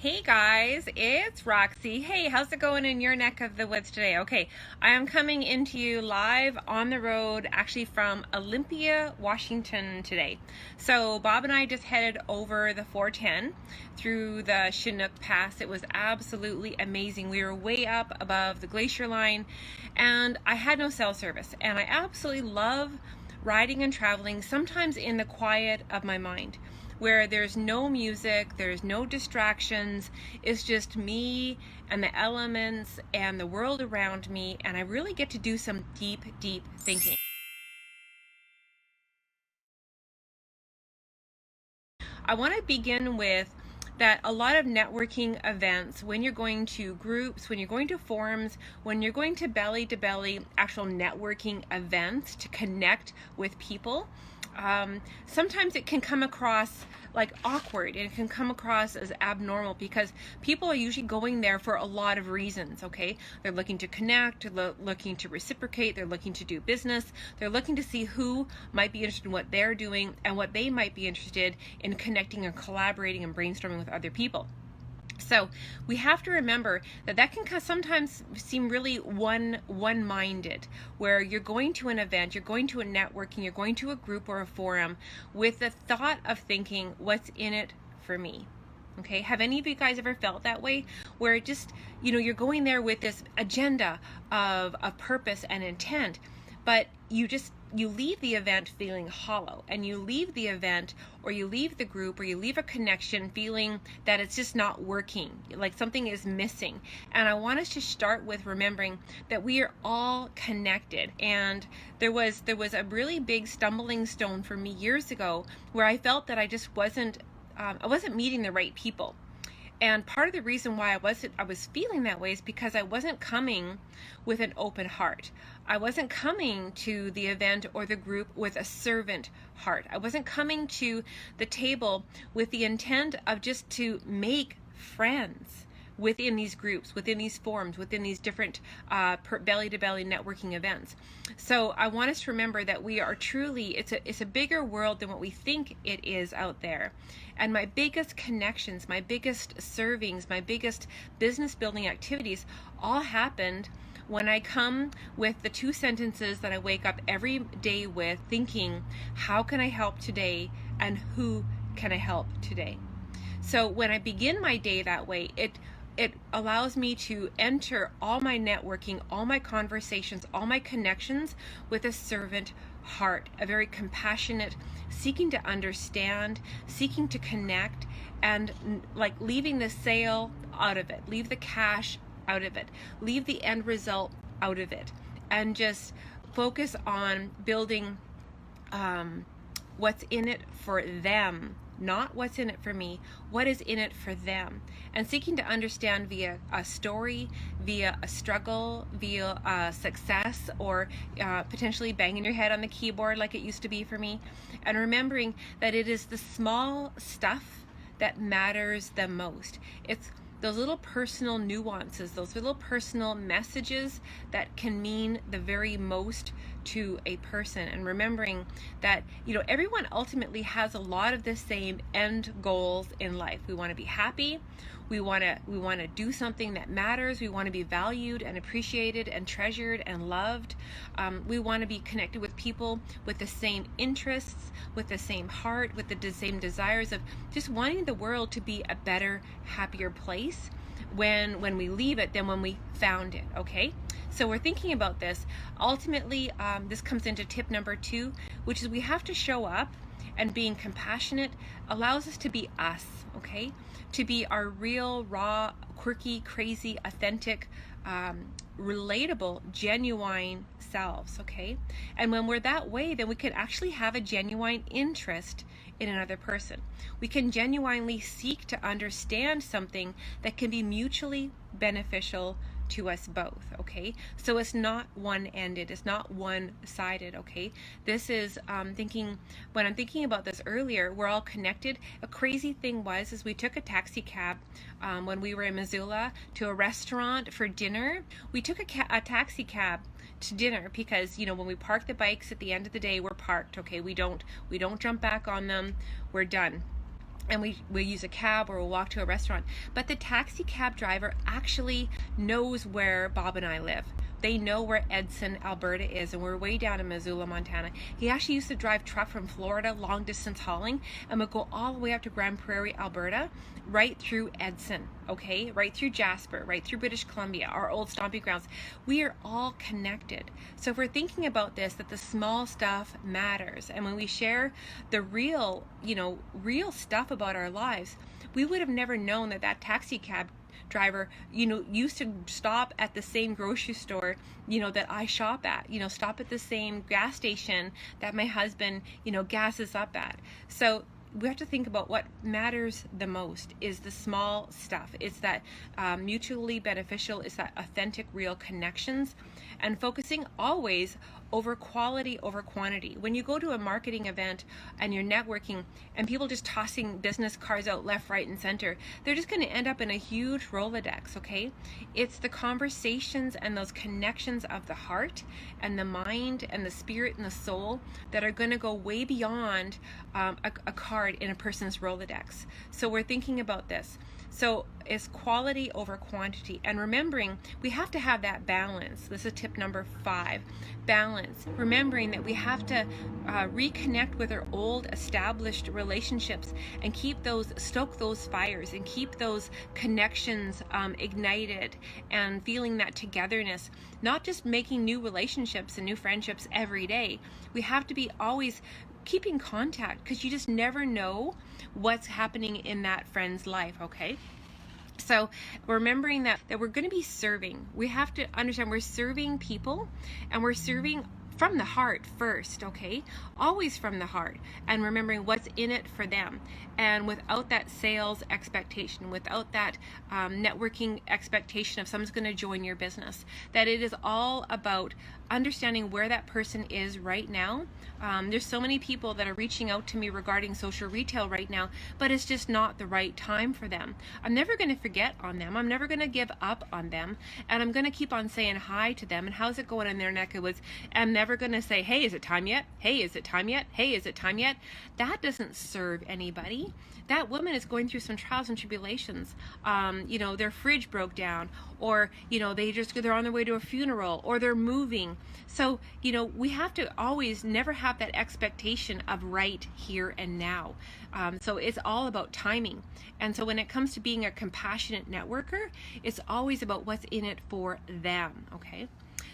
Hey guys, it's Roxy. Hey, how's it going in your neck of the woods today? Okay, I am coming into you live on the road, actually from Olympia, Washington today. So Bob and I just headed over the 410 through the Chinook Pass. It was absolutely amazing. We were way up above the glacier line and I had no cell service. And I absolutely love riding and traveling, sometimes in the quiet of my mind, where there's no music, there's no distractions, it's just me and the elements and the world around me, and I really get to do some deep thinking. I want to begin with that a lot of networking events, when you're going to groups, when you're going to forums, when you're going to belly actual networking events to connect with people, sometimes it can come across like awkward and it can come across as abnormal because people are usually going there for a lot of reasons. Okay, they're looking to connect, they're looking to reciprocate, they're looking to do business, they're looking to see who might be interested in what they're doing and what they might be interested in connecting and collaborating and brainstorming with other people. So we have to remember that can sometimes seem really one-minded, where you're going to an event, you're going to a networking, you're going to a group or a forum with the thought of thinking, what's in it for me? Okay, have any of you guys ever felt that way, where just, you're going there with this agenda of purpose and intent, but you leave the event feeling hollow, and you leave the event or you leave the group or you leave a connection feeling that it's just not working, like something is missing. And I want us to start with remembering that we are all connected. And there was a really big stumbling stone for me years ago where I felt that I just wasn't meeting the right people. And part of the reason why I was feeling that way is because I wasn't coming with an open heart. I wasn't coming to the event or the group with a servant heart. I wasn't coming to the table with the intent of just to make friends within these groups, within these forums, within these different belly-to-belly networking events. So I want us to remember that we are truly, it's a bigger world than what we think it is out there. And my biggest connections, my biggest servings, my biggest business building activities all happened when I come with the two sentences that I wake up every day with, thinking, how can I help today and who can I help today? So when I begin my day that way, it allows me to enter all my networking, all my conversations, all my connections with a servant heart, a very compassionate, seeking to understand, seeking to connect, and like leaving the sale out of it, leave the cash out of it, leave the end result out of it, and just focus on building what's in it for them. Not what's in it for me, what is in it for them. And seeking to understand via a story, via a struggle, via a success, or potentially banging your head on the keyboard like it used to be for me. And remembering that it is the small stuff that matters the most. It's those little personal nuances, those little personal messages that can mean the very most to a person. And remembering that, everyone ultimately has a lot of the same end goals in life. We want to be happy. We want to do something that matters. We want to be valued and appreciated and treasured and loved. We want to be connected with people with the same interests, with the same heart, with the same desires of just wanting the world to be a better, happier place when we leave it than when we found it. Okay, so we're thinking about this. Ultimately, this comes into tip number 2, which is we have to show up, and being compassionate allows us to be us. Okay, to be our real, raw, quirky, crazy, authentic, relatable, genuine selves. Okay, and when we're that way, then we can actually have a genuine interest in another person. We can genuinely seek to understand something that can be mutually beneficial to us both. Okay, so it's not one-ended, it's not one-sided. Okay, this is when I'm thinking about this earlier, we're all connected. A crazy thing is we took a taxi cab when we were in Missoula to a restaurant for dinner. We took a taxi cab to dinner because when we park the bikes at the end of the day, we're parked. Okay, we don't jump back on them, we're done. and we use a cab or we'll walk to a restaurant. But the taxi cab driver actually knows where Bob and I live. They know where Edson, Alberta is, and we're way down in Missoula, Montana. He actually used to drive truck from Florida, long distance hauling, and would go all the way up to Grand Prairie, Alberta, right through Edson, okay? Right through Jasper, right through British Columbia, our old stomping grounds. We are all connected. So if we're thinking about this, that the small stuff matters, and when we share the real, real stuff about our lives, we would have never known that that taxi cab driver, used to stop at the same grocery store, that I shop at, stop at the same gas station that my husband, gasses up at. So we have to think about what matters the most is the small stuff. It's that mutually beneficial, it's that authentic, real connections, and focusing always over quality over quantity. When you go to a marketing event and you're networking and people just tossing business cards out left, right, and center, they're just going to end up in a huge Rolodex, okay? It's the conversations and those connections of the heart and the mind and the spirit and the soul that are going to go way beyond a card in a person's Rolodex. So we're thinking about this. So it's quality over quantity, and remembering we have to have that balance. This is tip number 5, balance. Remembering that we have to reconnect with our old established relationships and stoke those fires and keep those connections ignited and feeling that togetherness, not just making new relationships and new friendships every day. We have to be always keeping contact, because you just never know what's happening in that friend's life, okay? So remembering that we're going to be serving, we have to understand we're serving people, and we're serving from the heart first, okay? Always from the heart, and remembering what's in it for them, and without that sales expectation, without that networking expectation of someone's going to join your business, that it is all about understanding where that person is right now. There's so many people that are reaching out to me regarding social retail right now, but it's just not the right time for them. I'm never going to forget on them. I'm never going to give up on them, and I'm going to keep on saying hi to them and how's it going in their neck of woods. I'm never going to say, hey, is it time yet? Hey, is it time yet? Hey, is it time yet? That doesn't serve anybody. That woman is going through some trials and tribulations. Their fridge broke down, or they're on their way to a funeral, or they're moving. So we have to always never have that expectation of right here and now. So it's all about timing. And so when it comes to being a compassionate networker, it's always about what's in it for them, okay?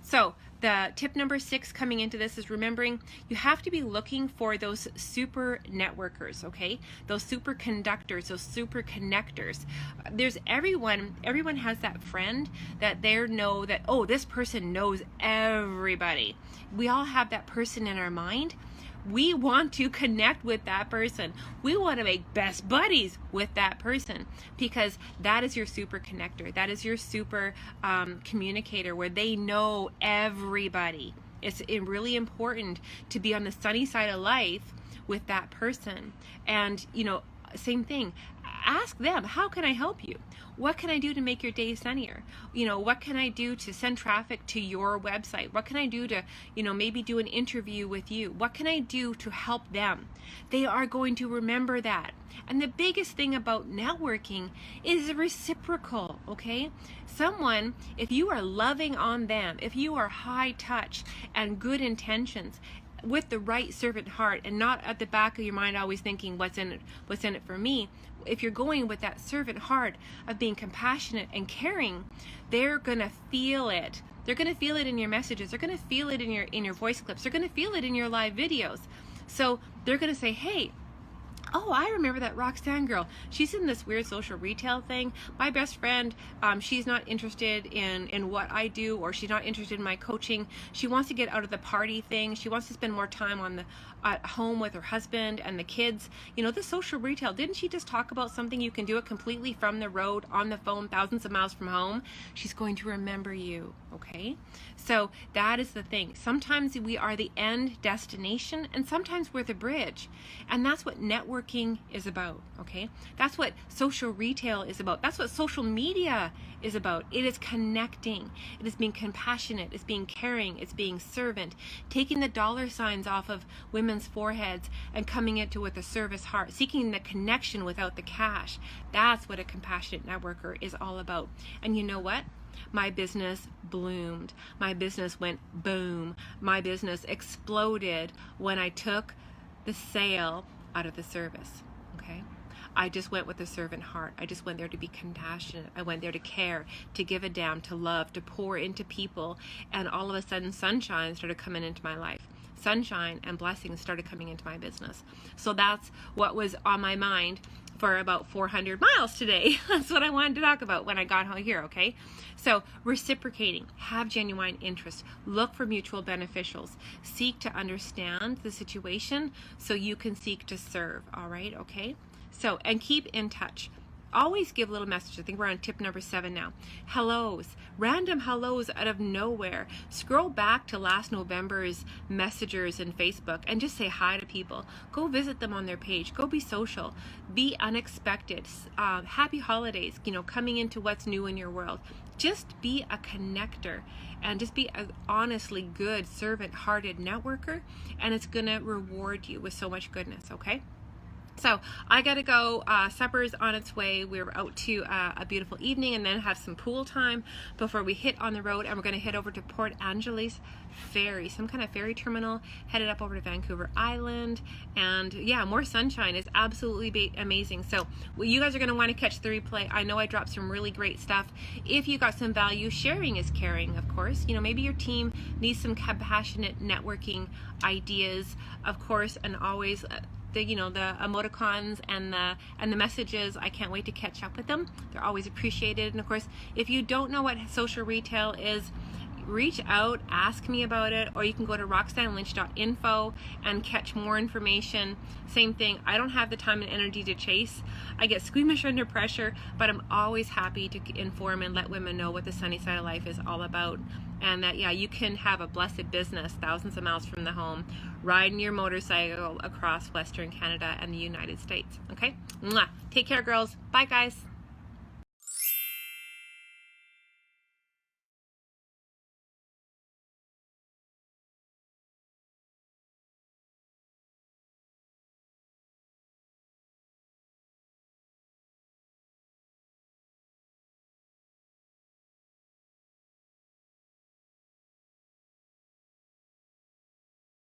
So the tip number 6 coming into this is remembering you have to be looking for those super networkers, okay? Those super conductors, those super connectors. There's everyone has that friend that they know that, oh, this person knows everybody. We all have that person in our mind. We want to connect with that person. We want to make best buddies with that person, because that is your super connector. That is your super communicator, where they know everybody. It's really important to be on the sunny side of life with that person. And, same thing. Ask them, how can I help you? What can I do to make your day sunnier? What can I do to send traffic to your website? What can I do to, maybe do an interview with you? What can I do to help them? They are going to remember that. And the biggest thing about networking is reciprocal, okay? Someone, if you are loving on them, if you are high touch and good intentions, with the right servant heart, and not at the back of your mind always thinking what's in it for me. If you're going with that servant heart of being compassionate and caring, they're gonna feel it. They're gonna feel it in your messages. They're gonna feel it in your voice clips. They're gonna feel it in your live videos. So they're gonna say, hey, oh, I remember that Roxanne girl. She's in this weird social retail thing. My best friend, she's not interested in what I do, or she's not interested in my coaching. She wants to get out of the party thing. She wants to spend more time at home with her husband and the kids. This social retail, didn't she just talk about something you can do it completely from the road, on the phone, thousands of miles from home? She's going to remember you, okay? So that is the thing. Sometimes we are the end destination, and sometimes we're the bridge. And that's what networking networking is about, okay? That's what social retail is about. That's what social media is about. It is connecting. It is being compassionate. It's being caring. It's being servant. Taking the dollar signs off of women's foreheads and coming into with a service heart. Seeking the connection without the cash. That's what a compassionate networker is all about. And you know what? My business bloomed. My business went boom. My business exploded when I took the sale out of the service, okay? I just went with a servant heart. I just went there to be compassionate. I went there to care, to give a damn, to love, to pour into people. And all of a sudden, sunshine started coming into my life. Sunshine and blessings started coming into my business. So that's what was on my mind for about 400 miles today. That's what I wanted to talk about when I got home here, okay? So reciprocating, have genuine interest, look for mutual beneficials, seek to understand the situation so you can seek to serve, all right, okay? So, and keep in touch. Always give little messages. I think we're on tip number 7 now. Hellos, random hellos out of nowhere. Scroll back to last November's messengers in Facebook and just say hi to people. Go visit them on their page. Go be social. Be unexpected. Happy holidays, you know, coming into what's new in your world. Just be a connector and just be an honestly good, servant-hearted networker, and it's going to reward you with so much goodness, okay? So I gotta go. Supper's on its way. We're out to a beautiful evening and then have some pool time before we hit on the road, and we're gonna head over to Port Angeles ferry, some kind of ferry terminal, headed up over to Vancouver Island. And yeah, more sunshine is absolutely amazing. So well, you guys are gonna want to catch the replay. I know I dropped some really great stuff. If you got some value, sharing is caring, of course. You know, maybe your team needs some compassionate networking ideas, of course, and always the emoticons and the messages. I can't wait to catch up with them. They're always appreciated. And of course, if you don't know what social retail is, reach out, ask me about it, or you can go to roxannelynch.info and catch more information. Same thing, I don't have the time and energy to chase. I get squeamish under pressure, but I'm always happy to inform and let women know what the sunny side of life is all about. And that, yeah, you can have a blessed business thousands of miles from the home, riding your motorcycle across Western Canada and the United States. Okay? Mwah. Take care, girls. Bye, guys.